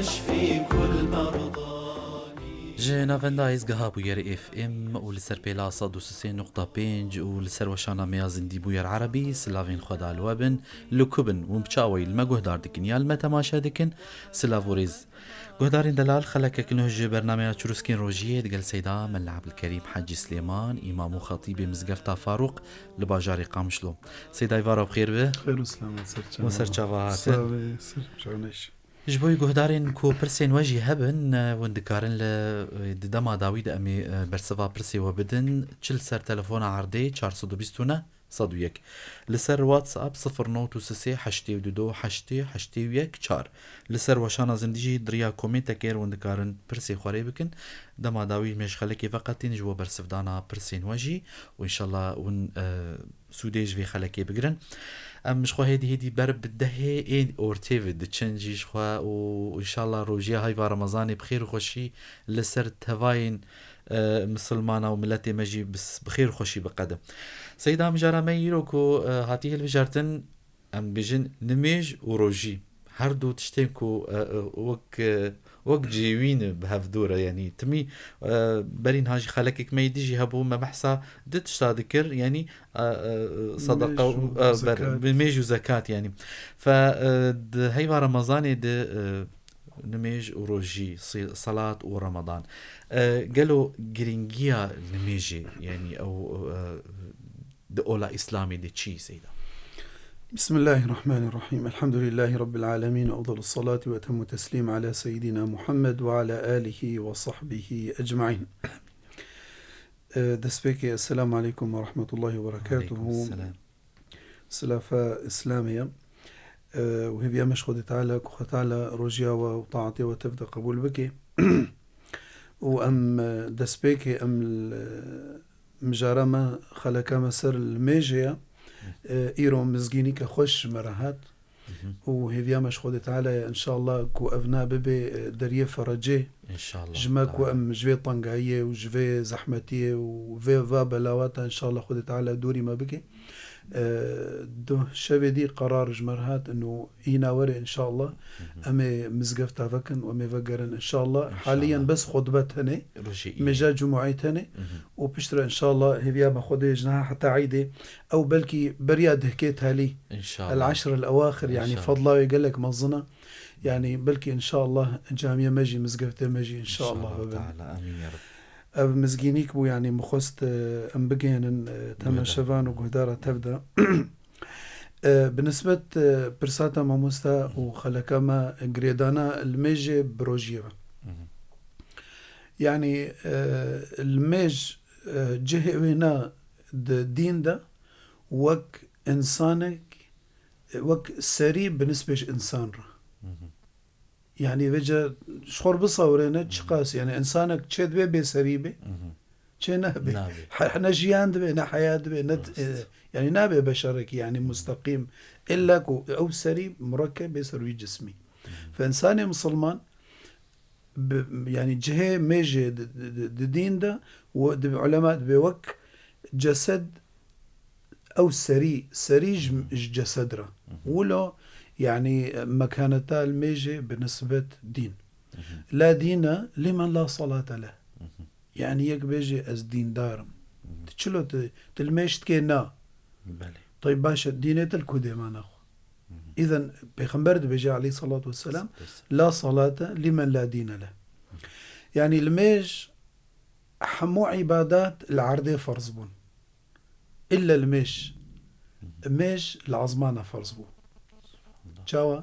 ويشفي كل مرضى. جينا فندايز قهابو يري اف ام ولسر بيلا صادو سسين نقطة بينج ولسر وشانا ميازن دي بوير عربي سلافين خدا الوابن لكوبن ومبشاوي الما قهدار دكن يال متى ماشا دكن سلافوريز قهدارين دلال خلقك نهج برنامج تروسكين روجيه دقل سيدا من العبد الكريم حاج سليمان إمام وخطيب مزقفتا فاروق لباجاري قامشلو سيدا يفارو بخير به خير وسلام وسر جواهات صافي سر جونيش جبوي قهدارين كو برسين وجه هبن وندكارن لدما داويد امي برسفا برسي وبدن تشل سر تلفون عردي 420 صدويك لسر واتساب 0936 82 80 81 لسر وشانا زندجي دريا كومنتا كير وندكارن برسي خواري بكن دما داويد مش خلكي فقط نجوا برسف دانا برسين وجي وان شاء الله ون سوديج في خلكي بقرن مش خو هيدي برب الدهي اين اورتيفيد دتشنجي شخوا وان شاء الله روجيا هاي رمضان بخير وخشي لسر تفاين مسلمانه وملتي مجي بس بخير وخشي بقدم سيدا مجرى ميروكو هاتيه الفجارتن ام بيجن نميج وروجي هر دو تشتيكو وك جيوين بهفدورة يعني تمي برين هاجي خلقك ما يديجي هبو ما بحسا دتش تذكر يعني صدقة بميج وزكاة يعني فهي رمضان ده نميج وروجي صلاة ورمضان قالوا جرينجيا نميجي يعني أو دولة إسلامي دي تشي سيدا. بسم الله الرحمن الرحيم الحمد لله رب العالمين وأفضل الصلاة وأتم التسليم على سيدنا محمد وعلى آله وصحبه أجمعين. دسبيكي السلام عليكم ورحمة الله وبركاته. سلافة إسلامية وهي مش خد تعالى كخ تعالى رجيا وطاعتي وتفدى قبول بك وأم دسبيكي أم مجارمة خلقا مسر الميجيا إيرو مزجيني كخش مرهات وهذيا مش خد تعالى إن شاء الله كو أبناء ببي دريه فرجي إن شاء الله جماك وأم جوي طنقاية وجوي زحمتية وفي بلاواتا إن شاء الله خد تعالى دوري ما بكي دو شبه دي قرار جمرهات انه يناوري ان شاء الله امي مزقف تافكن وامي فقرن ان شاء الله حاليا بس خطبتهني مجا جمعيتهني وبشترى ان شاء الله هذيا ما خدي جناها حتى عيدي او بلكي برياد حكيتها لي ان شاء الله العشر الاواخر يعني فضلا يقول لك مظنه يعني بلكي ان شاء الله جاميه مجي مزقفته مجي ان شاء الله تعالى امين يا رب. مزجينيك بو يعني مخست ام بجين تم شفان وقدارة تبدا بالنسبة برساتا ماموستا وخلكما جريدانا الميج بروجيا يعني الميج جه وينا دين دا وك انسانك وك سري بالنسبة انسان را يعني وجه شخور بصورنا تشقاس يعني إنسانك تشد بي سريبة تشي نابي حنا جيان دبي نا حياة دبي يعني نابي بشرك يعني مستقيم إلا أو سريب مركب بسروي جسمي فإنسان مسلمان يعني جهة ميجي دين ده وعلماء بوك جسد أو سريج جسد را ولو يعني مكانتا الميجي بالنسبة دين لا دين لمن لا صلاة له يعني يك بيجي از دين دارم تشلو تلميشت كينا طيب باشا دينيت الكودي ما ناخو إذن بيخنبر بيجي عليه الصلاة والسلام لا صلاة لمن لا دين له يعني الميج حمو عبادات العردة فرض بون إلا الميج العظمانة فرض بون جاوا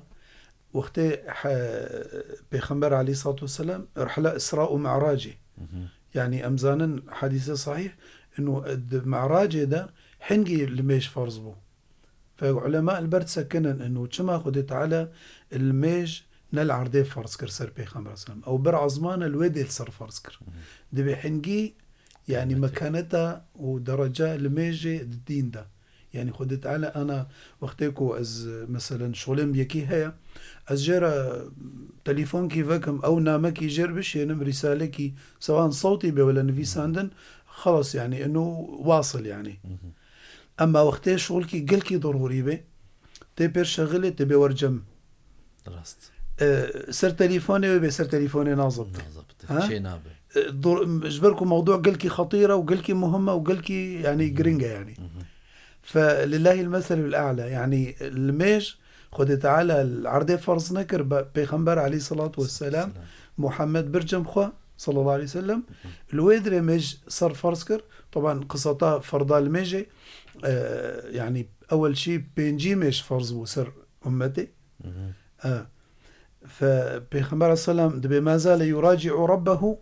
وقت بيخنبر عليه الصلاة والسلام رحلة إسراء ومعراجي يعني أمزانا حديث صحيح إنه المعراجي ده حنجي الميش فرضبه فعلماء البرد سكنن إنه كما خدت على الميج نال عردي فرض كر سر بيخنبر السلام أو بر عظمان الودي سر فرض كر ده بحنجي يعني مكانتها ودرجة الميجي الدين ده يعني خدت على أنا وقتكو از مثلا شغلم يكي هيا از جرى تليفون كي فكم أو نامكي جربش ينم رسالة كي سواء صوتي بي ولا نفيس عندن خلاص يعني إنه واصل يعني أما وقتها شغل كي قل كي ضروري بي تبير شغلة تبي ورجم درست سر تليفوني وبي سر تليفوني ناظبتي نظبط شيء نابه جبركم موضوع قلكي خطيرة وقلكي مهمة وقلكي يعني قرنجة يعني. فلله المثل الأعلى يعني الميج خد تعالى العردي فرض نكر بيغمبر عليه الصلاة والسلام محمد برجم خوا صلى الله عليه وسلم الويدري ميج صار فرسكر طبعا قصتها فرضا الميجي يعني أول شيء بينجي ميج فرض وسر أمتي فبيغمبر عليه السلام دبي ما زال يراجع ربه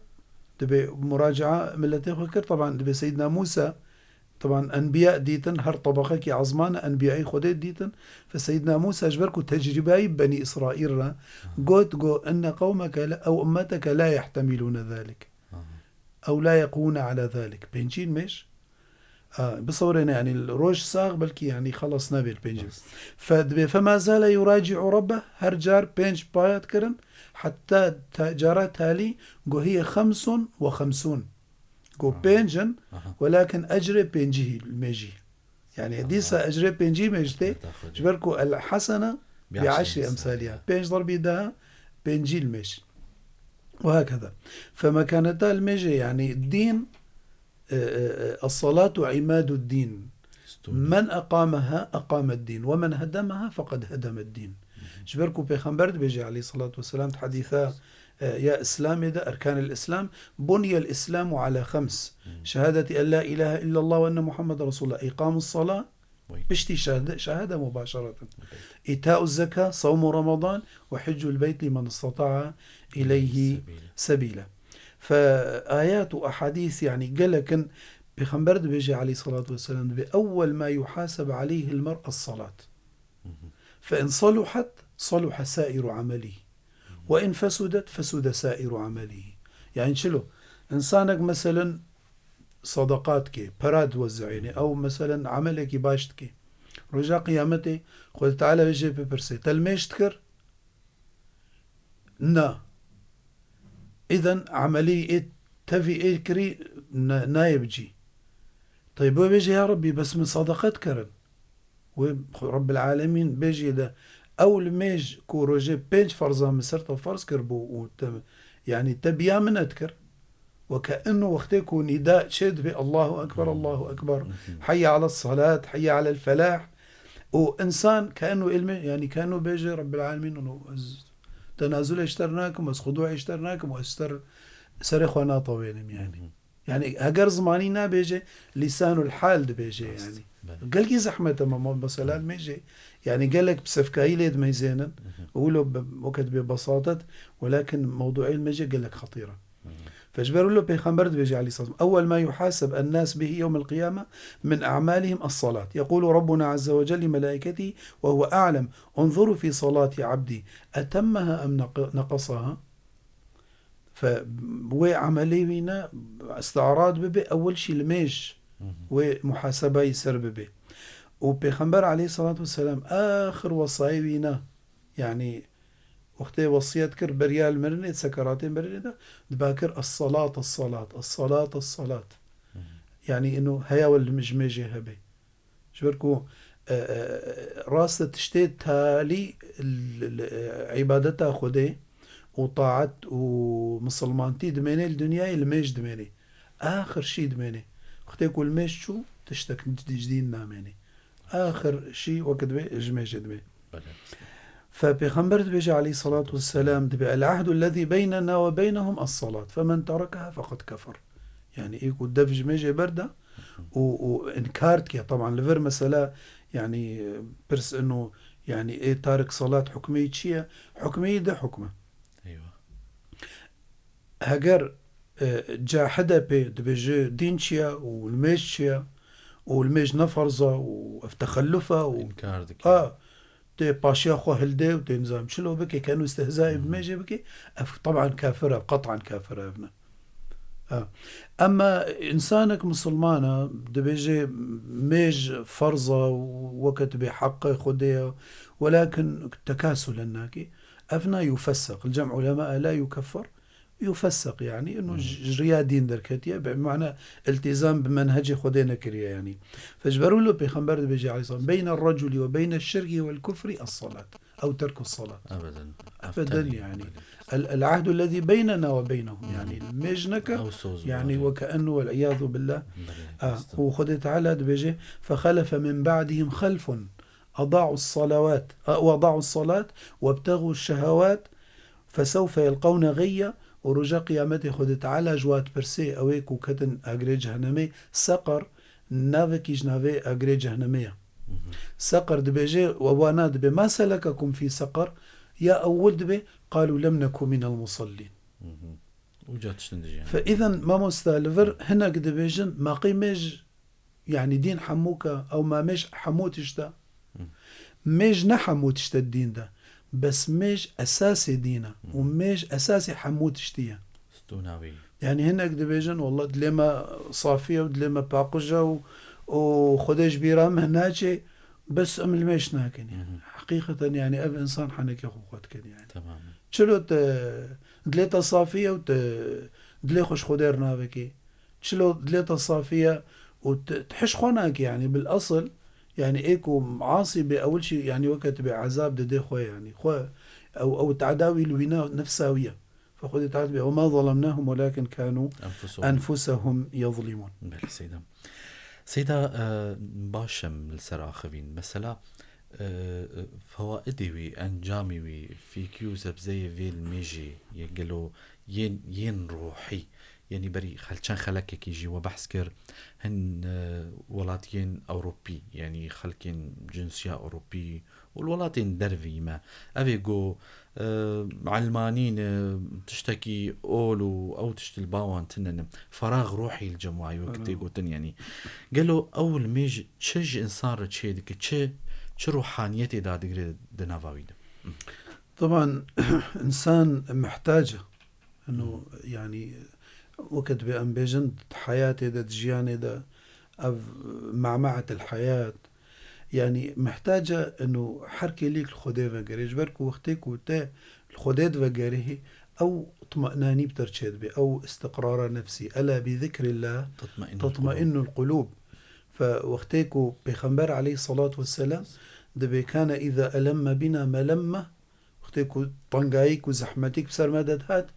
دبي مراجعة ملتي خكر طبعا دبي سيدنا موسى طبعا أنبياء ديتن هر طبقة كي عظمان أنبياء خديت ديتن فسيدنا موسى أجبركو تجربة بني إسرائيل قلت أن قومك أو أمتك لا يحتملون ذلك أو لا يقون على ذلك بينجين مش بصورنا يعني الروج صاغ بلكي يعني خلص نبي البينجين فما زال يراجع ربه هرجار بينج بايات كرن حتى جارات تالي هي 55 بينجن ولكن أجري بينجيه الميجي يعني ديسا أجري بينجي ميجتي جبركو الحسنة ب10 أمثالها بينج ضربي ده بينجي الميجي وهكذا. فما كانت الميجي يعني الدين الصلاة عماد الدين من أقامها أقام الدين ومن هدمها فقد هدم الدين. جبركو بيخنبرد بيجي عليه الصلاة والسلام حديثا يا إسلام إذا أركان الإسلام بني الإسلام على 5 شهادة أن لا إله إلا الله وأن محمد رسول الله إقام الصلاة بشتي شهادة مباشرة إيتاء الزكاة صوم رمضان وحج البيت لمن استطاع إليه سبيلا. فآيات وأحاديث يعني قال لكن بخنبرد بيجي عليه الصلاة والسلام بأول ما يحاسب عليه المرء الصلاة فإن صلحت صلح سائر عمله وإن فسدت فسد سائر عمله. يعني شلو إنسانك مثلا صدقاتك براد وزعيني أو مثلا عملك باشتك رجاء قيامتي قلت تعالى بيجي ببرسي تلميشتكر نا إذن عملي تفي إكري نايب جي طيب بيجي يا ربي بس من صدقات كرن ورب العالمين بيجي ده أول ميج كوروجي بينج فرزا مسرطة فرز كربو يعني تبيا من أذكر وكأنه وقتكو نداء شد بي الله أكبر الله أكبر حي على الصلاة حي على الفلاح وإنسان كأنه يعني كأنه بيجي رب العالمين إنه تنازل اشترناكم خضوع اشترناكم واستر سرخنا طويل يعني هجر زمانينا بيجي لسان الحال ده بيجي يعني قال لي زحمة ما مثلا ميجي يعني قال لك بسفكاي ليد ميزانا وقوله وقت ببساطة ولكن موضوعي الميجي قال لك خطيرة. فجبروا له بيخمبرد بيجي عليه الصلاة أول ما يحاسب الناس به يوم القيامة من أعمالهم الصلاة يقول ربنا عز وجل لملائكته وهو أعلم انظروا في صلاة عبدي أتمها أم نقصها. فبوي عملينا استعراض ببي أول شيء الميج ومحاسبة يسر ببي وبيخمبر عليه الصلاة والسلام آخر وصايوينا يعني وقتي وصيت كر بريال مرنة سكراتين مرنة دباكر الصلاة الصلاة الصلاة الصلاة يعني إنه هيا والمجمجة هبي شبركو راسة تشتيت تالي عبادتها خدي وطاعت ومسلمانتي دميني الدنيا الميج دميني آخر شي دميني وقتي كل ميج شو تشتك جديد ناميني آخر شي وقت بي جميج دمي. فبيغمبر بيجي عليه الصلاة والسلام دبي العهد الذي بيننا وبينهم الصلاة فمن تركها فقد كفر. يعني إيكو دفج ميجي بردة وإنكارت طبعا لفر مسألة يعني برس إنه يعني إيه تارك صلاة حكمية شيء حكمية ده حكمة أيوة هجر جاحدة بي دبيجي دين شيا والميج شيا والميج نفرزة وتخلفة إنكار تي باشيا خو هلدي وتي نظام شلو بكي كانوا استهزاء بميجي بكي طبعا كافرة قطعا كافرة ابنه. أما إنسانك مسلمانة دبيجي ميج فرزة وقت بحق خدية ولكن تكاسل الناكي أفنى يفسق الجمع علماء لا يكفر يفسق يعني إنه جريا دين دركتيا بمعنى التزام بمنهج خدينا كريا يعني. فجبروا له بيخمبر بيجي عليه الصلاة بين الرجل وبين الشرك والكفر الصلاة أو ترك الصلاة أبدا أبدا. يعني العهد الذي بيننا وبينهم يعني المجنك أو سوز يعني باري. وكأنه والعياذ بالله. بلي. وخذ تعالى بيجي فخلف من بعدهم خلف أضاعوا الصلوات وأضاعوا الصلاة وابتغوا الشهوات فسوف يلقون غيا. ورجع قيامته خذ تعالى جوات برسي أويك وكتن أجري جهنمي سقر نافك جنافي أجري جهنمية سقر دبيجي ووانا دبي ما سلككم في سقر يا أول دبي قالوا لم نكن من المصلين. وجات شندجي فإذا ما مستالفر هنا دبيجن ما قيمج يعني دين حموكا أو ما مش حموتش ده مش نحموتش ده الدين ده بس مش أساسي دينا ومش أساسي حموتش ديه ستوناوي. يعني هنا دبيجن والله دلما صافية ودلما باقجة وخدش بيرام هناجي بس أم الميش ناكن يعني حقيقة يعني أب إنسان حنك يخوخت كن يعني تمام. شلو دليتا صافية دلي خوش خدير نابكي شلو دليتا صافية وتحش خوناك يعني بالأصل يعني إيكو عاصي بأول شيء يعني وقت بعذاب دي خويا يعني خويا أو تعداوي الونا نفساوية فخذ تعالى وما ظلمناهم ولكن كانوا أنفسهم يظلمون. بله سيدا باشم لسر آخرين مثلا فوائدي وي أنجامي وي في كيوزب زي فيل ميجي يقلو ين روحي يعني بري خلچان خلقك يجي وبحث كر هن ولاتين أوروبي يعني خلقين جنسية أوروبي والولاتين درفي ما أفيقو علمانين تشتكي أولو أو تشتل باوان تنن فراغ روحي الجماعي وقت يقولن يعني قالوا أول ميج تشج إنسان رتشيدك تش روحانيتي دا دقري دنافاويد. طبعا إنسان محتاجة إنه يعني وقت بأن بيجند حياتي دا تجياني دا معمعة الحياة يعني محتاجة إنه حركي ليك الخديد وقريش بركو وقتك وتا الخديد وقريه أو اطمئناني بترشيد بي أو استقرار نفسي ألا بذكر الله تطمئن القلوب. فوقتك بيخنبر عليه الصلاة والسلام دبي كان إذا ألم بنا ملمة وقتك طنقايك وزحمتك بسر مددهات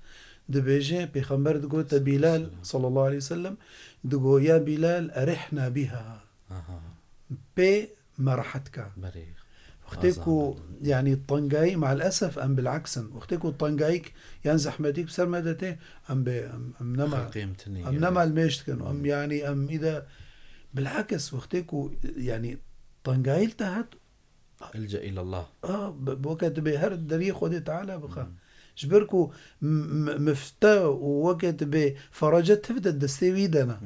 دبيجي بيخنبر دقو بلال صلى الله عليه وسلم دقو يا بلال أرحنا بها بي مرحتك وقتكو يعني الطنقاي مع الأسف أم بالعكس وقتكو الطنقايك يعني زحمتك بسر مدته أم نما المشتكن أم يعني أم إذا بالعكس وقتكو يعني طنقاي التهت الجأ إلى الله بوقت بهر الدري خذ تعالى بخا جبركو مفتا ووقت بفرجت تفدى الدستي دنا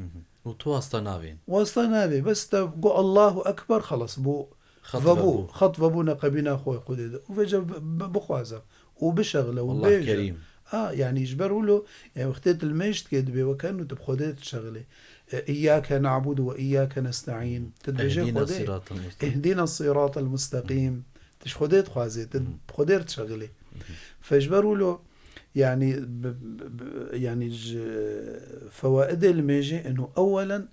واسطنابي بس تقول الله أكبر خلاص بو خطب أبونا قبينا أخوي قديد وفجأة بخوازة وبشغله والله كريم يعني يجبروا له يعني وقتت المجد كده وكانوا تبخديت شغله إياك نعبد وإياك نستعين اهدينا الصراط المستقيم تشخديت خوازي تبخديت شغله فيجبروا له يعني يعني فوائد الميجي إنه أولا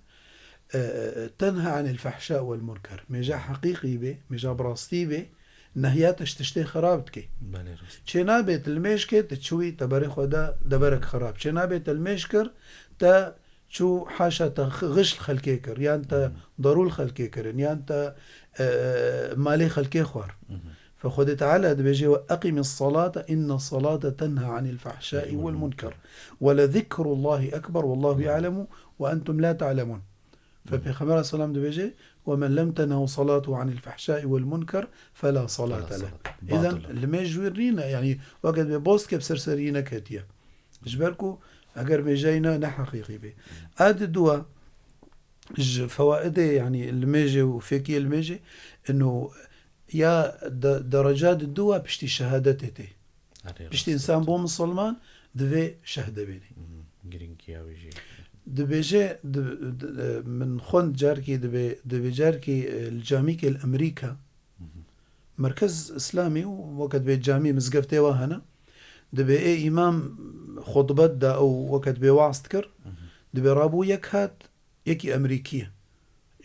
تنهى عن الفحشاء والمنكر ميجا حقيقي به ميجا براستي به نهياتش تشتي خرابتك چنابت المشكر تشوي تبارك خدا دبرك خراب چنابت المشكر تا شو حاشا تغش الخلكيكر يعني تا ضرول خلكيكر يعني تا مالي خلكي خوار فخذ تعالى بيجي وأقم الصلاة إن الصلاة تنهى عن الفحشاء والمنكر ولذكر الله أكبر والله يعلم وأنتم لا تعلمون. فبيخبر صلى الله عليه وسلم ومن لم تنهوا صلاته عن الفحشاء والمنكر فلا صلاة له. إذن لما يجورينا يعني وقت ببوست كبسرسرينا كاتيا جبركو أجر بيجينا نحقيقي به هذا الدواء فوائده يعني الميجي وفيكي الميجي إنه يا درجات الدواء بشتي شهادته بشتي إنسان بو مسلمان دفي شهادة بيني دبيجي من خند جاركي دبي جاركي الجاميكي الأمريكا مركز إسلامي ووقت بيت جامي مزقفتي وهنا دبي إيه إمام خطبت دا أو وقت بي وعستكر دبي رابو يكهات يكي أمريكية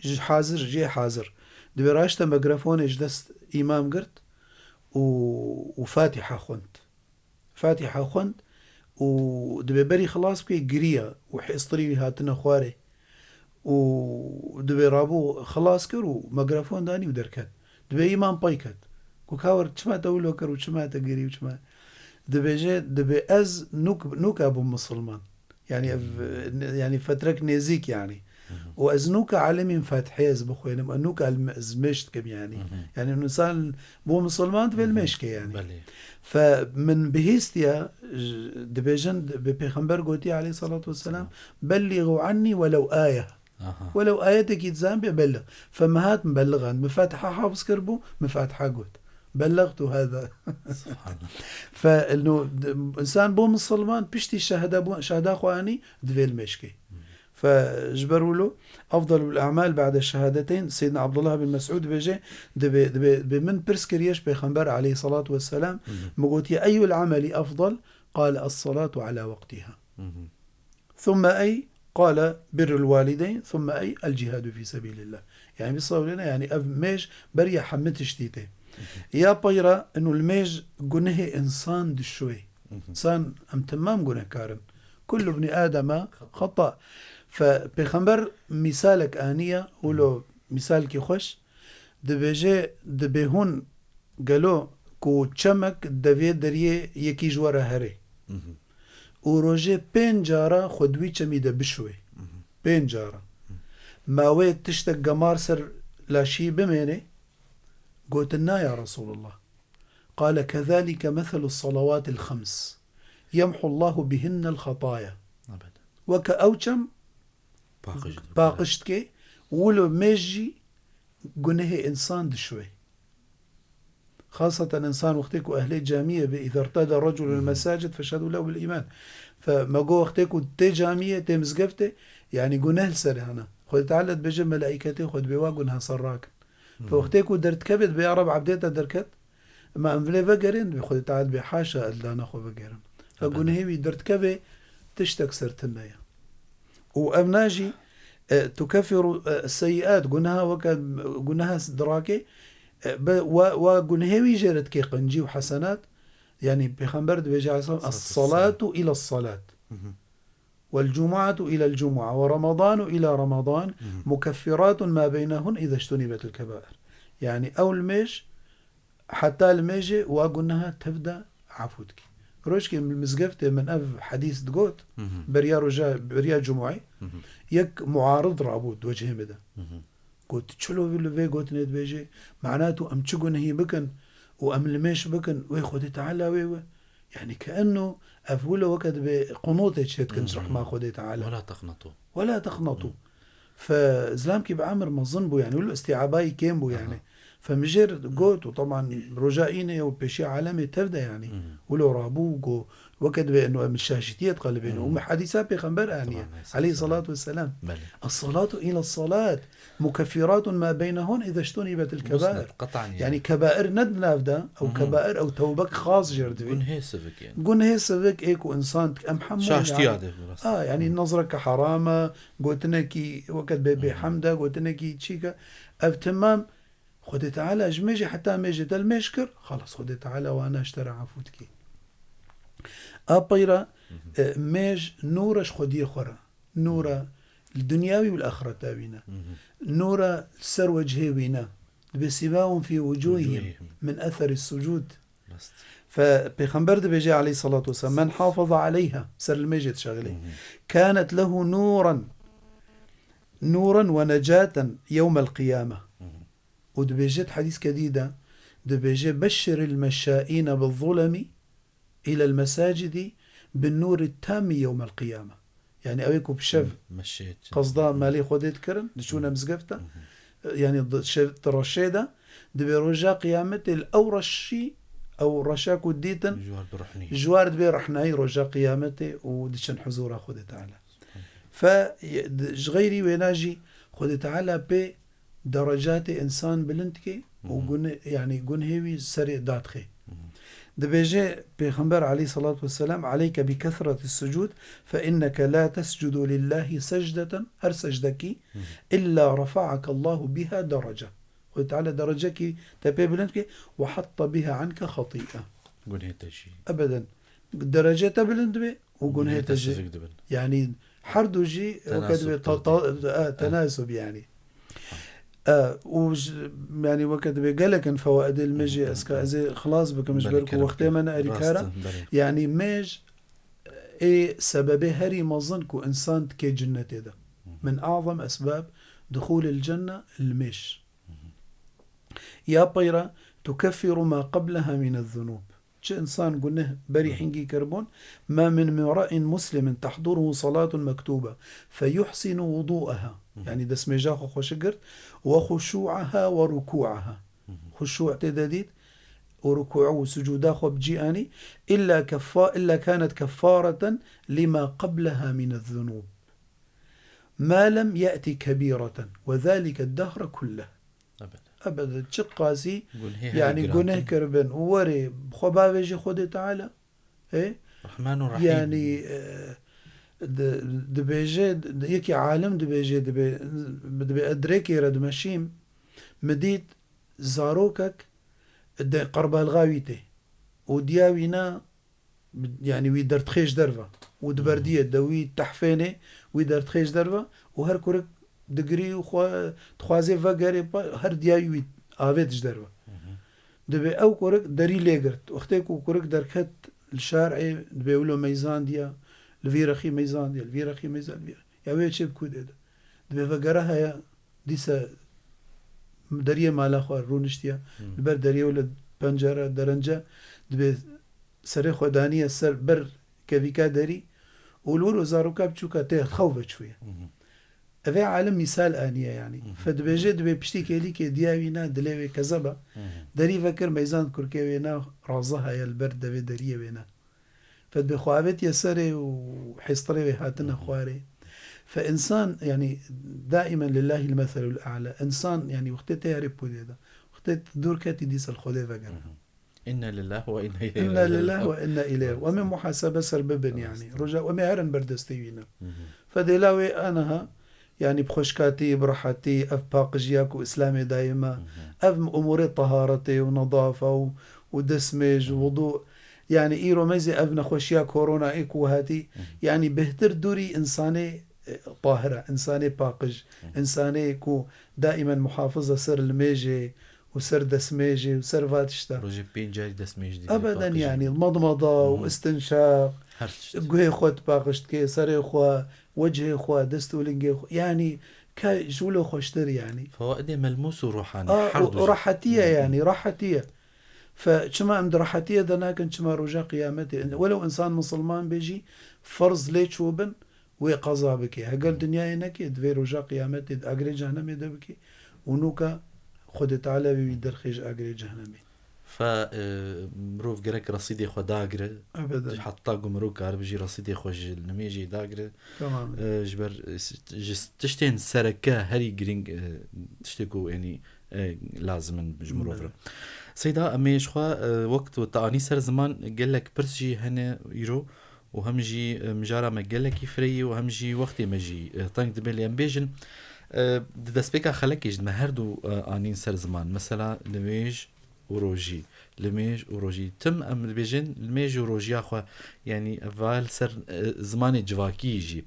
جي حاضر دبي راشتا ميكروفون إجدست إمام قرت وفاتحة خنت ودبي بري خلاص بكي قرية وحيصطري هاتنا خواري ودبي رابو خلاص كرو ميكروفون داني ودركت دبي إمام بايكت كوكاور شما تقولو كرو شما تقري وشما دبي أز نوك أبو مسلمان يعني فترك نزيك يعني وأزنوك عالمين فاتحيز بخوين أنوك المشتكم يعني الإنسان بو مسلمان في المشكة يعني فمن بهيستيا دبيجن ببيغمبر قوتي عليه الصلاة والسلام بلغوا عني ولو آية ولو آياتك يتزام ببلغ فما هات مبلغان مفاتحة حافظ كربو مفاتحة قوت بلغت هذا فإنه إنسان بو مسلمان بيشتي شهادة أخواني دفي المشكي فجبروا له أفضل الأعمال بعد الشهادتين سيدنا عبد الله بن مسعود بيجي دبي من برسكريش بيخنبر عليه الصلاة والسلام مقوتي أي العمل أفضل قال الصلاة على وقتها ثم أي قال بر الوالدين ثم أي الجهاد في سبيل الله يعني بيصور لنا يعني ميج بريا حمت شتيته يا بيرا إنه الميج جنه إنسان دشوي إنسان أم تمام جنه كارن كل ابن آدم خطأ فبيخنبر مثالك آنية ولو مثالك خوش دبي هون قالوا كو تشمك دبي دريه يكي جوارا هري وروجي بين جارة خدوي چمي دبشوي بين جارة ماوي تشتك قمار سر لا شي بميني قلتنا يا رسول الله قال كذلك مثل الصلوات الخمس يمحو الله بهن الخطايا وكأوشم باقشتكي ولو ميجي قنه إنسان دشوي خاصة إنسان وقتك أهل جامية إذا ارتدى رجل المساجد فشهدوا له بالإيمان فما قو وقتك تي جامية تي مزقفته يعني قنه لسر هنا خد تعالت بجي ملائكته خد بوا قنها صراك فوقتك درت كبد بيعرب عبديتا دركت ما أنفلي فقرين بخد تعالت بحاشا أدلا نخو فقرين فقنهي درت كبه تشتك سرتنايا وأبناجي تكفر السيئات قنها دراكي وقنهي جرت كي قنجي وحسنات يعني بخنبرد بيجي الصلاة إلى الصلاة والجمعة إلى الجمعة ورمضان إلى رمضان مكفرات ما بينهن إذا اجتنبت الكبائر يعني أول ميج حتى الميجي وقنها تبدأ عفوتك روشكي من المزقفة من أف حديث دقوت بريا جمعي يك معارض رابود وجهه مدى قلت تشلو في اللي قلت نيت بيجي معناته أم تشقن هي بكن وأم الميش بكن ويخدي تعالى ويوه يعني كأنه أفوله وقت بقنوطة شيتكن شرح ما خدي تعالى ولا تخنطوا فزلامكي بعمر ما ظنبوا يعني ولو استيعاباي كيمبو يعني فمجر قوت وطبعا رجائيني وبشي عالمي تبدا يعني ولو رابوق وقت بأنه من الشاشتية قلبينه ومحادثات بيغمبر آنية عليه الصلاة والسلام الصلاة إلى الصلاة مكفرات ما بينهن إذا اجتنبت الكبائر يعني كبائر ندنافدا أو كبائر أو توبك خاص جردوي قنهي سفك إيكو إنسان أم حمد يعني نظرك حرامة قلتناكي وقت بحمدة قلتناكي تشيكا أفتمام خدي تعالى اجمجي حتى ميجي المشكر خلاص خدي تعالى وانا اشترى عفوتكي ابيرا ميج نورش خدي خورا نورا الدنياوي والاخره تابينا نورا سر وجهي بينا بسباهم في وجوههم من اثر السجود فبيغمبر بيجي عليه الصلاه والسلام من حافظ عليها سر الميجد شغله كانت له نورا ونجاة يوم القيامه ودبيجت حديث كديدة دبيجي بشر المشائين بالظلم إلى المساجد بالنور التام يوم القيامة يعني أويكو بشف قصدا مالي خوديت كرن دشونا مزقفتا يعني شفت رشيدة دبي رجا قيامة الأورشي أو رشاكو ديتن جوار دبي رحناي رجا قيامته ودشن حزورا خودي تعالى فغيري ويناجي خودي تعالى بي درجات إنسان بلندكي وقن يعني قنهوي سريع داتخي دبيجي بيغمبر عليه الصلاة والسلام عليك بكثرة السجود فإنك لا تسجد لله سجدة هر سجدكي إلا رفعك الله بها درجة وتعالى درجك تبي بلندك وحط بها عنك خطيئة قول هي تجي أبدا درجة بلند بي وقول هي تجي دبن يعني حردو جي تناسب وكذا تناسب يعني يعني وقت بيقلك ان فوائد المجي اسكا زي خلاص بك مش بركو وقت ما انا اريكارا يعني ميج اي سببه هري مظنكو انسان كي جنة ده من اعظم اسباب دخول الجنة المش يا طيرة تكفر ما قبلها من الذنوب إنسان قلنا بري حنجي كربون ما من امرأ مسلم تحضره صلاة مكتوبة فيحسن وضوءها يعني دس مجاخو خوشقرت وخشوعها وركوعها خشوع تداديد وركوع وسجودا خو بجياني إلا كانت كفارة لما قبلها من الذنوب ما لم يأتي كبيرة وذلك الدهر كله أبدا تشقاسي يعني قناه كربن ووري خبابيجي خودي تعالى إيه رحمن الرحيم يعني دبيجي يكي عالم دبيجي دبي أدريكي رد مشيم مديد زاروكك قربها الغاويته ودياوينا يعني ويدر تخيش درفة ودبردية دوي تحفيني ويدر تخيش درفة وهر كورك دقري تخوازي فقري هر دياوي آفيتش درفة دبي أو كورك داري ليقرت وقتك كورك دركت الشارعي دبي يقولوا ميزان ديا الفيرخي ميزان ديا الفيرخي ميزان ديا يا ويت شيب كود ده دبي فقرها يا ديسا دريه مالا خوار رونشتيا البر دريه ولا بنجرة درنجة دبي سر خدانية سر بر كفيكا دري ولولو زاروكا بتشوكا تيه خوفت شوية أفي عالم مثال آنية يعني فدبيجي دبي بشتي كيلي كي دياوينا دليوي كذبا دري فكر ميزان كوركيوينا رازها يا البر دبي دريه وينا فدبي خوابت يسري وحيستري هاتنا خواري فإنسان يعني دائما لله المثل الأعلى إنسان يعني وقت تعرف بوده وقت دور كاتي ديس الخليفة قال إنا لله وإنا إليه إنا لله وإنا إليه ومن محاسبة سرببن يعني رجاء ومهرن بردستيوينا فدلاوي أنها يعني بخشكاتي برحتي أف باقجياك وإسلامي دائما أف أمور طهارتي ونظافة ودسمج ووضوء يعني إيرو ميزي أف نخوشيا كورونا إيكو هاتي يعني بهتر دوري إنساني طاهرة إنساني باقج إنساني كو دائما محافظة سر الميجي وسر دسميجي وسر فاتشتا روجي بين جاي دسميجي أبدا يعني المضمضة واستنشاق قوي خوت باقشت كي سري خوا وجهي خوا دستولنجي خوا يعني جولو خوشتر يعني فوائد ملموس وروحاني راحتية يعني راحتية فشما أمد راحتية دناكن شما رجاء قيامتي ولو إنسان مسلمان بيجي فرض ليش وبن ويقضى بك هقل دنيا إنك دفي رجاء قيامتي أجري جهنمي دبكي ونوكا خد تعالى بيدر خيج أجري جهنمي فمروف جرك رصيدي خو داغر أبدا حتى قمروك عرب جي رصيدي خو نميجي داغر تمام جبر تشتين سركة هري جرينج تشتكو يعني لازم بجمروفر سيدا أميش خوا وقت وتاني سر زمان قال لك برسجي هنا يرو وهمجي مجارة ما قال لك يفري وهمجي وقتي مجي طنق دبل بيجن دسبيكا خلك يجد مهردو آنين سر زمان مثلا لميج وروجي لميج وروجي تم أم بيجن لميج وروجي أخوة يعني أفعال سر زمان جواكي يجي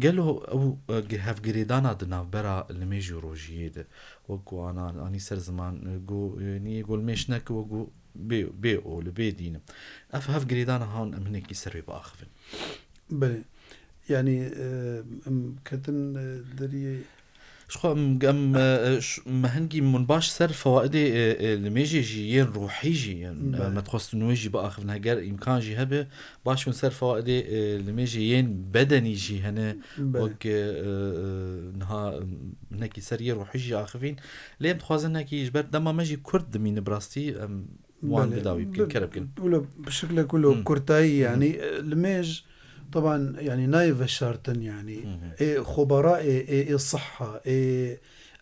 قالوا أو هف قريدانا دنا برا لميج وروجي ده وقو أنا آني سر زمان قو يعني يقول ميشنك وقو بي أو لبي دينا أف قريدانا هون أمنك يسري بآخفن بلي يعني كتن دري شخو مهنجي من باش سر فوائد الميجي جيين روحي جي ما تخص نويجي بآخر نهجر إمكان جي هبه باش من سر فوائد الميجيين بدني جي هنا وق نها هناك سرية روحي جي آخرين ليه تخوازن هناك يجبر دما ماجي كرد من براستي وان بداوي يمكن كربكن ولا بشكل كله كرتاي يعني الميج طبعا يعني نايف الشارتن يعني خبراء الصحة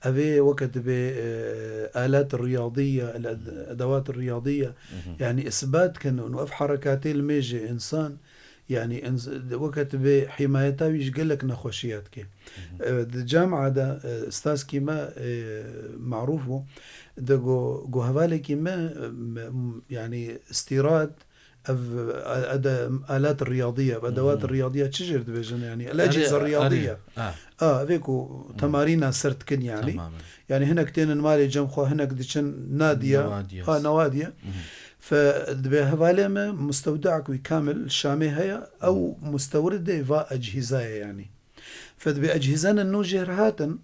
أبي وقت بآلات الرياضية الأدوات الرياضية يعني إثبات كأنه أف حركاتي الميجي إنسان يعني وقت بحمايتها ويش قال لك نخوشيات كي الجامعة دا استاذ كيما معروفه دا جو هفالي كيما يعني استيراد آلات الرياضية بأدوات الرياضية تشجر دبيجن يعني الأجهزة الرياضية فيكو تمارين سرت كن يعني تماما. يعني هنا كتين مالي جمخو هنا كديشن نادية نوادية فدبي ما مستودعك كامل شامي هيا أو مستورد فا أجهزة يعني فدبي أجهزة النوجر هاتن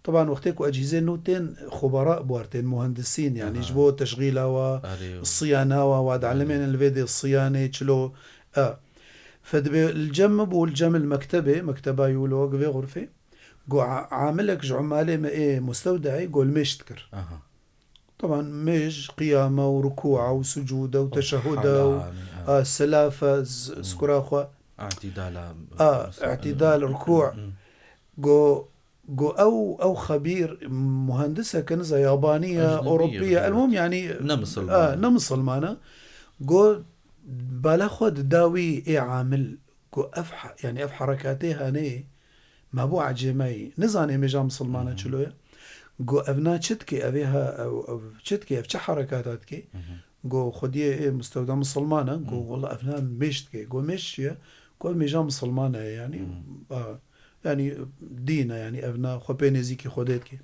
طبعا وقتك أجهزة نوتين خبراء بوارتين مهندسين يعني جبو تشغيلها والصيانة وواد علمين الفيديو الصيانة شلو فدبي الجم والجم المكتبة مكتبة يولو في غرفة جو عاملك عمالي ما إيه مستودعي قول مشتكر طبعا مش قيامة وركوعة وسجودة وتشهدة سلافة سكراخة اعتدال ركوع جو أو خبير مهندسة كنزة يابانية أوروبية المهم يعني نمصل معنا جو بالا خود داوي إيه عامل جو أف حركاتها هني ما بو عجمي نزاني مجام صلمانة شلوية جو أبنا تشتكي أبيها أو تشتكي أفتح حركاتك جو خديه إيه مستودع مسلمانة جو والله أبنا مشتكي جو مشية جو مجام مسلمانة يعني يعني دينا يعني أبنا خبيني زيكي خديتك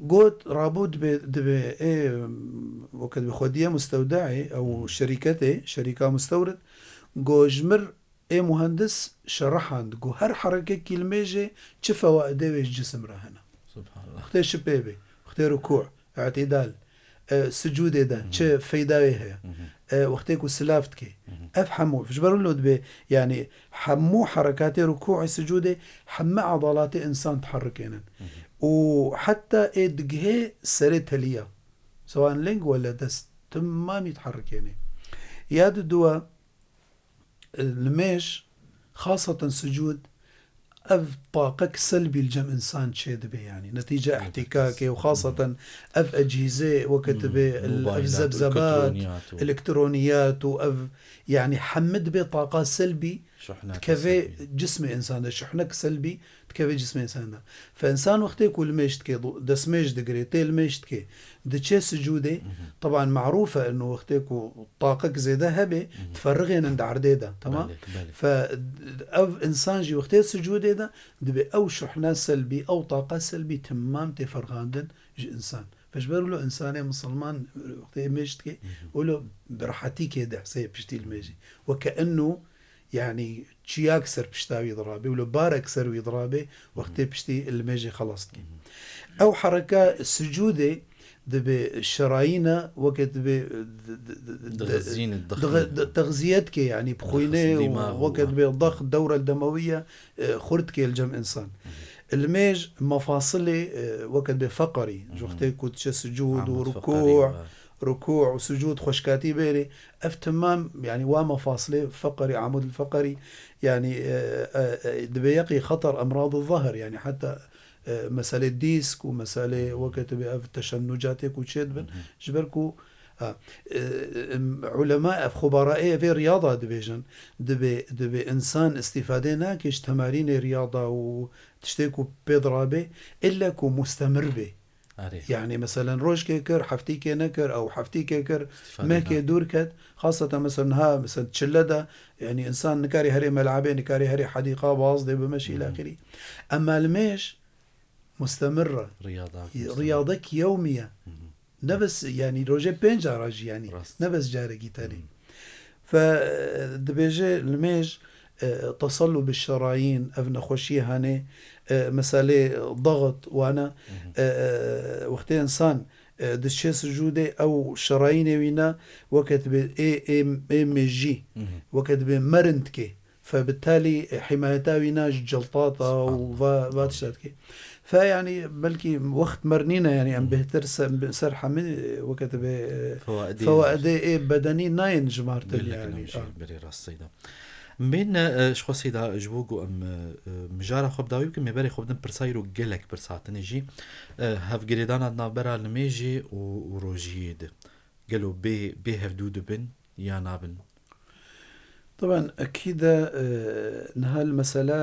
قلت رابود دبي إيه وقت بخديه مستودعي أو شركة مستورد جو جمر إيه مهندس شرحان جو هر حركة كلمة شفا وأدويش جسم رهنا سبحان الله اختار شبابي اختار ركوع اعتدال سجود ده شو فيداويها وقتك سلافتك افهموا فش بقول له يعني حمو حركات ركوع سجوده حمى عضلات انسان تحركين وحتى ادجه سرت ليا سواء لينج ولا دست تمام يتحركين ياد الدواء الميش خاصة سجود أف طاقك سلبي الجم إنسان شيد به يعني نتيجة احتكاكه وخاصة أف أجهزة وكتب الزبزبات الإلكترونيات وأف يعني حمد به طاقة سلبي كفي جسم إنسان شحنك سلبي كفي جسم إنسان فإنسان وقت يقول ميشتكي دسميش دقري تيل ميشتكي دتشي سجودي طبعا معروفة إنه وقت يقول طاقك زي ذهبي تفرغين عند عرديدة تمام فأف إنسان جي وقت سجودي ده دبي أو شحنة سلبي أو طاقة سلبي تمام تفرغاندن جي إنسان فاش بيقولوا إنسان مسلمان وقت ميشتكي يقولوا برحتي كده حسيب بشتي الميجي وكأنه يعني شي أكثر بشتاوي ضرابي ولو بار أكثر ويضرابي وقت بشتي الميجي خلاص أو حركة سجودي دبي الشرايين وقت دبي تغذيتك يعني بخوينه وقت بالضغط الدورة الدموية خرتك الجم إنسان الميج مفاصلي وقت بفقري وقت كنت سجود ركوع وسجود خشكاتي بيري افتمام يعني ومفاصلي فقري عمود الفقري يعني دبي يقي خطر أمراض الظهر يعني حتى مسألة ديسك ومسألة وقت تشنجاتك وشيد جبركو علماء خبراء في رياضة دبيجن دبي إنسان استفادة ناكش تمارين رياضة وتشتكوا بضرابة إلا كو مستمر به يعني مثلا روج كيكر حفتي كينكر أو حفتي كيكر ما كيدور كد خاصة مثلا ها مثلا تشلدة يعني إنسان نكاري هري ملعبي نكاري هري حديقة باص دي بمشي إلى آخره أما الميش مستمرة رياضك يومية نبس يعني روجي بينجا راجي يعني نبس جاري تاني فدبيجي الميج تصلب الشرايين أفنى خوشي هاني مسألة ضغط وانا وقت إنسان دشي سجودي أو شرايين وينا وقت بإيمجي وقت بمرنتكي فبالتالي حمايتها وينا جلطاطة وفاتشاتكي فيعني بلكي وقت مرنينا يعني أم بهتر سرحة من وقت فوائد بدني ناين جمارت يعني بري راس سيدا من شخو سيدا جبوغو ام مجارة خوب داوي بكم مباري خوب دن برسايرو جلك برساعتني جي هاف جريدان عدنا برا الميجي وروجيد قالوا بي هفدو دبن يا نابن طبعا أكيد نها المسألة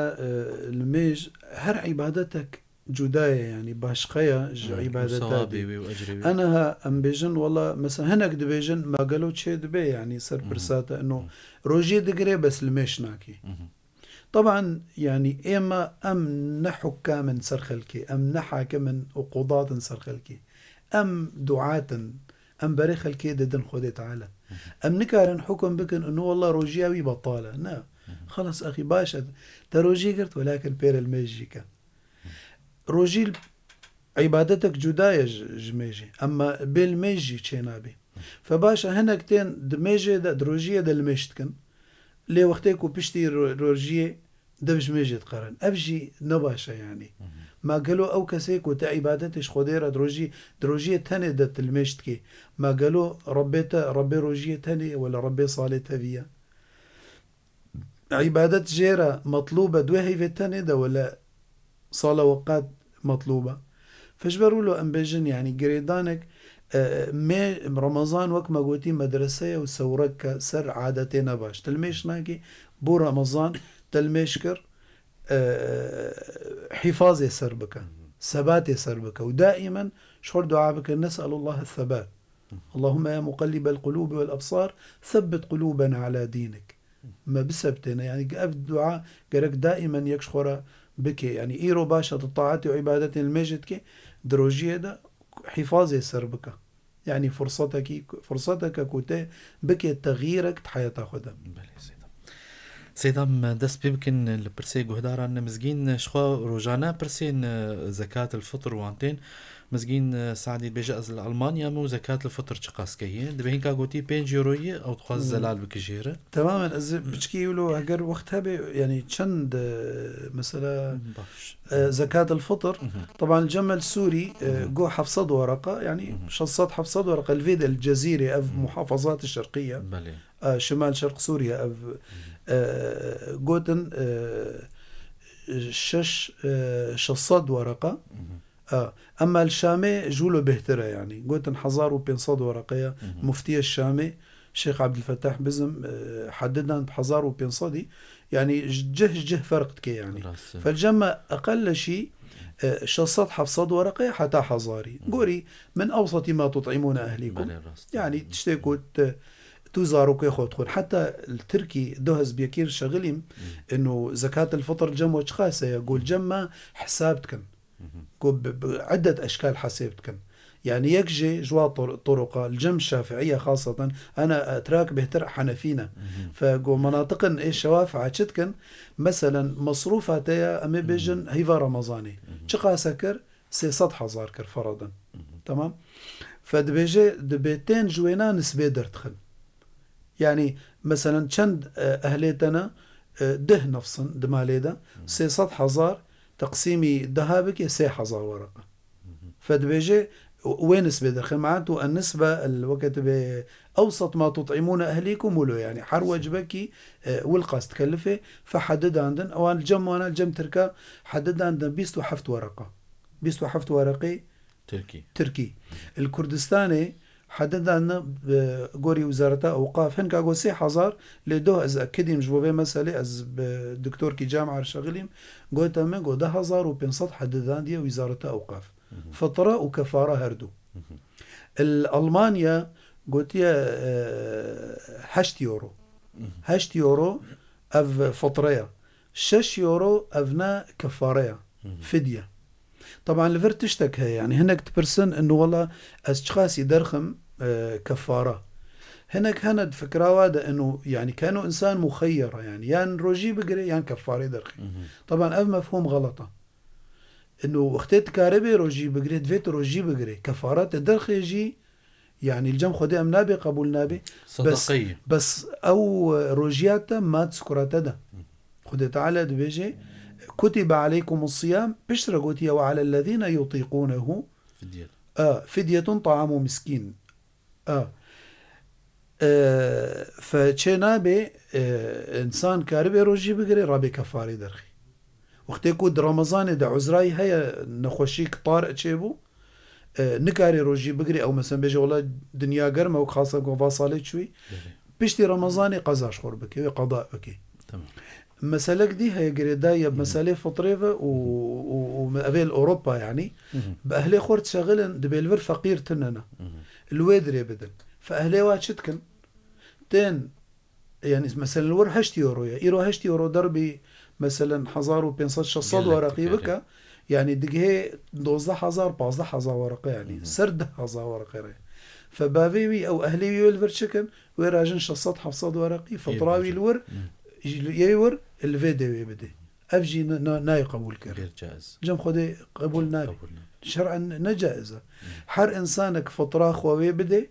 الميج هر عبادتك جداية يعني باشقية عبادتك وصوابي وأجري أنا أم بيجن والله مثلا هناك دبيجن ما قالوا شيء دبي يعني سر برساته إنه روجي دقري بس الميش ناكي طبعا يعني إما أم نحكام من سرخلكي أم نحاك من وقضاة سرخلكي أم دعاة أم بريخ الكيد دن خودي تعالى أم نكارن حكم بكن إنه والله روجياوي بطالة لا خلص أخي باشا تروجي قلت ولكن بير الميجيكا روجي عبادتك جداية جميجي أما بالميجي تشينابي فباشا هنا كتين دميجي دا دروجية دا الميشتكن لي وقتك وبشتي روجية دبج ميجي تقارن أبجي نباشا يعني ما قالوا أو كسيك وتا عبادتش خديرة دروجية تاني دا الميشتكي ما قالوا ربي روجية تاني ولا ربي صالتها فيها عبادت جيرة مطلوبة دوهي في التاني دا ولا صلاة وقات مطلوبة فجبروا له أنبيجن يعني قريدانك مي رمضان وقت ما قوتي مدرسة وسورك سر عادتين باش تلميش ناكي بو رمضان تلميشكر حفاظ يسر بك ثبات يسر بك ودائما شعور دعاء بك نسأل الله الثبات اللهم يا مقلب القلوب والأبصار ثبت قلوبنا على دينك ما بسبتنا يعني قف دعاء قرك دائما يكشخر بك يعني إيرو باشا الطاعات وعبادة المجد دروجية دا حفاظ يسر بك يعني فرصتك كوتي بك تغييرك تحيا تاخدها سيدام دست بيمكن البرسي جهدارا مزجين شخوا روجانا برسين زكاة الفطر وانتين مزجين سعدي بيجاز الألمانيا مو زكاة الفطر تشقاسكيه دبهين كاغوتي 5 يوروية أو تخواز زلال بكجيرة تماما بشكي يقولوا هجر وقتها يعني تشند مثلا زكاة الفطر طبعا الجمل السوري جو حفصد ورقة يعني شصات حفصد ورقة الفيد الجزيرة أو محافظات الشرقية شمال شرق سوريا أو جوتن شصاد ورقة أما الشامي جولو بهترة يعني جوتن 1500 ورقية مفتي الشامي الشيخ عبد الفتاح بزم حددنا بحزار وبينصدي يعني جه فرقتك يعني فالجمع أقل شيء شصاد حفصاد ورقية حتى حزاري قوري من أوسط ما تطعمون أهليكم يعني تشتكوا توزاروا كي خودخون حتى التركي دهز بيكير شغلهم إنه زكاة الفطر جمع وشخاصة يقول جمع حسابتكن بعدة أشكال حسابتكن يعني يكجي جوا طرقة الجم الشافعية خاصة أنا أتراك بهتر حنفينا فقو مناطقن إيش شوافع عشتكن مثلا مصروفاتها أمي بيجن هيفا رمضاني شقا سكر 600 حزار كر فرضا تمام فدبيجي دبيتين جوينا نسبة درتخن يعني مثلا چند أهليتنا ده نفسن دماليدا 600 حزار تقسيمي ذهبك 6,000 ورقة فدبيجي وين نسبة دخل معناته النسبة الوقت بأوسط ما تطعمون أهليكم ولو يعني حروج بكي والقاس تكلفه فحدد عندن أو الجم وانا الجم تركا حدد عندن 27 ورقة 27 ورقة تركي الكردستاني حدد عندنا قوري وزارة أوقاف هنك أقول 6,000 لدوه أز أكدهم جوابي مسألة أز دكتور كي جامعة شغلهم قلت أمي قو 10,500 حدد عندي وزارة أوقاف فطرة وكفارة هردو الألمانيا قلت يا 8 يورو أف فطرية 6 يورو أفنا كفارية فدية طبعا لفرت تشتكى يعني هناك تبرسن انه والله اشخاص يدرخم كفارة هناك هند فكرة وادا انه يعني كانوا انسان مخيرة يعني روجي بقري يعني كفارة يدرخي طبعا اف مفهوم غلطة انه اختيت كاربي روجي بقري دفيت روجي بقري كفارات الدرخي يجي يعني الجم خدي ام نابي قبول نابي صدقية بس او روجياتا ما تسكراتا ده خدي تعالى دبيجي كتب عليكم الصيام بشرة قوتية وعلى الذين يطيقونه فدية طعام مسكين فچنابي انسان كاربي روجي بقري رابي كفاري درخي وقت يكود رمضان دا عزراي هيا نخوشيك طارق تشيبو نكاري روجي بقري او مثلا بيجي والله دنيا قرمة وخاصة قوة صالي شوي بيشتي رمضاني قزاش خور بكي وقضاء بكي تمام. مسألة دي هي قريداية بمسألة فطريفة ومقابل أوروبا يعني بأهلي خورت شغلن دبيلفر فقير تننا الويدري بدل فأهلي واتشتكن تين يعني مثلا الور هشت يورو إيرو هشت يورو دربي مثلا حزار وبينصد شصد ورقي بكا يعني دقيه 12,000 15,000 ورقة يعني سرد 1000 ورقة فبافيوي أو أهلي يولفر شكن ويراجن شصد حفصد ورقي فطراوي الور يور الفيديو يبدي أفجي ناي قبول كر غير جائز جم خدي قبول نابي شرعا نجائزة حر إنسانك فطراخ ويبدي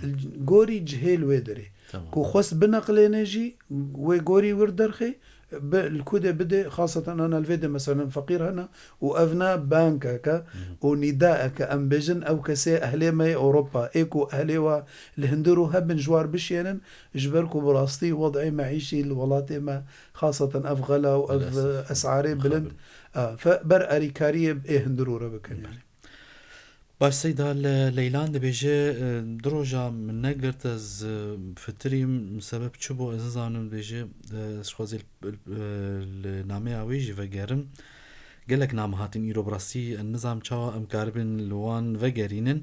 الجوري جهيل ويدري كو خص بنقل نجي وجوري وردرخي بالكودة بدي خاصة أنا الفيديو مثلا فقير هنا وأفنا بانكا ونداءك أم بجن أو كسي أهلي ماي أوروبا إيكو أهلي والهندرو هبن جوار بشينا جبركو براستي وضعي معيشي الولاتي ما خاصة أفغلا وأف أسعاري بلند فبر أريكارية بإيه هندرو ربكن يعني باش سيدا ليلان بيجي دروجا من نقرت از فتري سبب تشبو ازانم بيجي شوازي النامي اويجي فقرم قالك نام هاتين ايرو براسي النظام تشاوا امكاربن لوان فقرينن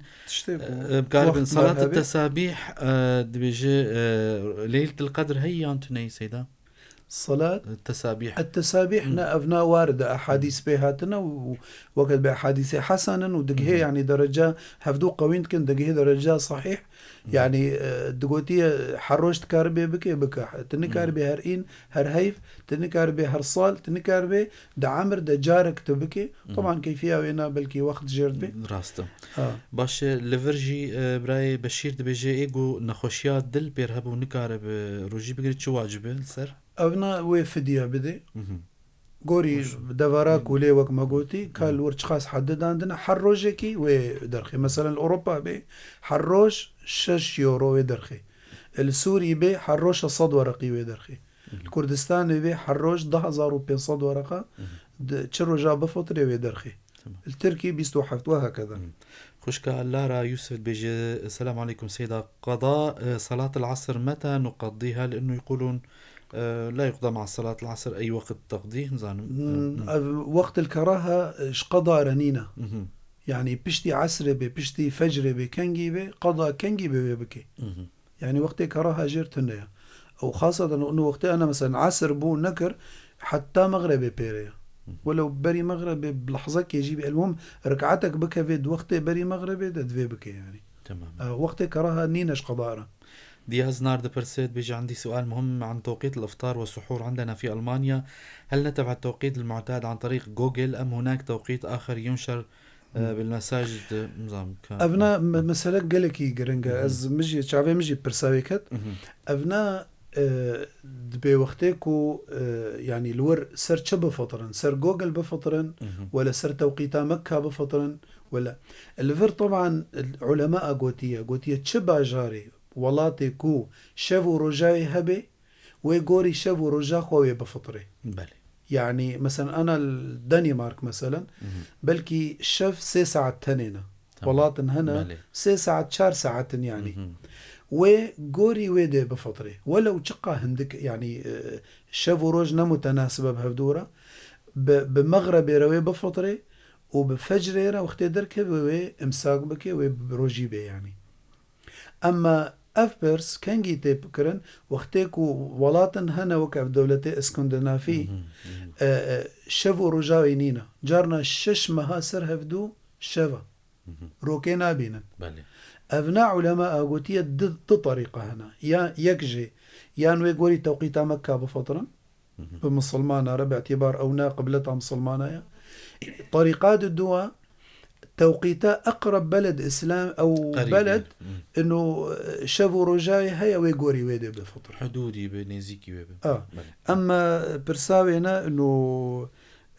امكاربن صلاة التسابيح بيجي ليلة القدر هي انتني سيدا صلاة التسابيح أفنا واردة أحاديث بهاتنا وقت بأحاديث حسنا ودقيه يعني درجة هفدو قوين كن دقيه درجة صحيح يعني دقوتية حروشت كاربي بك تني كاربي هرئين هرهيف تني كاربي هرصال تني كاربي دعامر دجارك تبكي طبعا كيفية وينا بلكي وقت جرد بي راسته باش لفرجي براي بشير دبيجي ايقو نخوشيات دل بيرهبو نكارب روجي بقريت شو واجبه السر أبنا وفدية بدي قوري دفراك ولي وك ما قوتي كان ورش خاص حدد عندنا حروجكي ودرخي مثلا أوروبا بي حروج 6 يورو ودرخي السوري بي حروج 100 ورقي ودرخي الكردستان بي حروج 10,500 ورقة تشرو جاب فطري ودرخي التركي بيستوحفت وهكذا خشكا اللارا يوسف بيجي السلام عليكم سيدة قضاء صلاة العصر متى نقضيها لأنه يقولون لا يقضى مع صلاة العصر أي وقت تقضيه وقت الكراهة قضى رنينة يعني بشتي عصر بي بشتي فجر بي كنجي بي قضى كنجي بي بكي يعني وقت كراهة جيرتنا أو خاصة أنه وقت أنا مثلا عصر بو نكر حتى مغربي بيريا ولو بري مغربي بلحظة يجيب المهم ركعتك بك فيد وقت بري مغربي ددفي بك يعني تمام وقت كراهة نينش قضاء دياز نارد برسيد بيجي عندي سؤال مهم عن توقيت الإفطار والسحور عندنا في ألمانيا هل نتبع التوقيت المعتاد عن طريق جوجل أم هناك توقيت آخر ينشر بالمساجد نظام أبنا مسألة قلقي قرنجا أز مجي شعبي مجي برساويكت أبنا بوقتكو يعني الور سر شب بفطرن سر جوجل بفطرن ولا سر توقيتا مكة بفطرن ولا الفر طبعا العلماء قوتية شبا جاري ولاتي كو شافوا رجاي هبي ويقوري شافوا رجا خوي بفطري بلي يعني مثلا أنا الدنمارك مثلا بلكي شاف 6 ساعات تنينة ولاتن هنا 6 ساعات 4 ساعات يعني وقوري ويدي بفطري ولو تشقى هندك يعني شافوا رجنا متناسبة بهفدورة بمغربي روي بفطري وبفجري را وقت درك امساق بكي وبروجي بي يعني أما أفبرس كان جيتي بكرن وقتكو ولاتن هنا وكاف دولتي اسكندنافي شفو رجاوي نينا جارنا 6 مهاسر هفدو شفا روكينا بينا أبناء علماء قوتية ضد طريقة هنا يا يكجي يانوي قولي توقيتا مكة بفطرا بمسلمانة باعتبار أو ناقبلتها مسلمانة طريقات الدواء توقيتا أقرب بلد إسلام أو بلد إنه شافوا رجاي هيا ويقوري ويدي بفطر حدودي بنيزيكي أما برساوينا إنه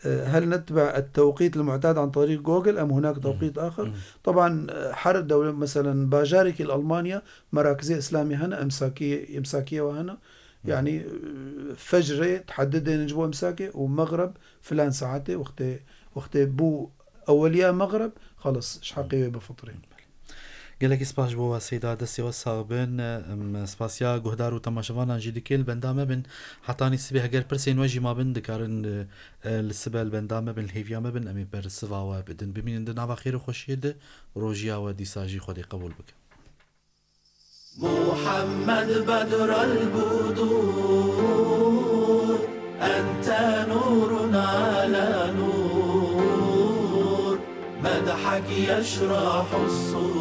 هل نتبع التوقيت المعتاد عن طريق جوجل أم هناك توقيت آخر طبعا حرد دولة مثلا باجارك الألمانيا مراكز إسلامية هنا إمساكية وهنا يعني فجر تحدد نجبو إمساكي ومغرب فلان ساعته وقت بو أولياء مغرب خلص شحقي بفطرين گەلێکی سپاش بۆ سەیدا دەستێەوە ساوبن سپاسیا گوهدار و تەماشەوانان ژی دکێل بەندامە بن حتانی سبێ هەگەر پرسێن وەژی ما بن دکارن لە سبەل بەندامە بن هێویامە بن ئەمی بەر سڤاوە بدن ببینن دە ناوا خێر و خۆشیێدە ڕۆژیاوە دیساژی خۆدی قبول بکە محمد بدر البدور أنت نور على نور مدحك يشرح الصدور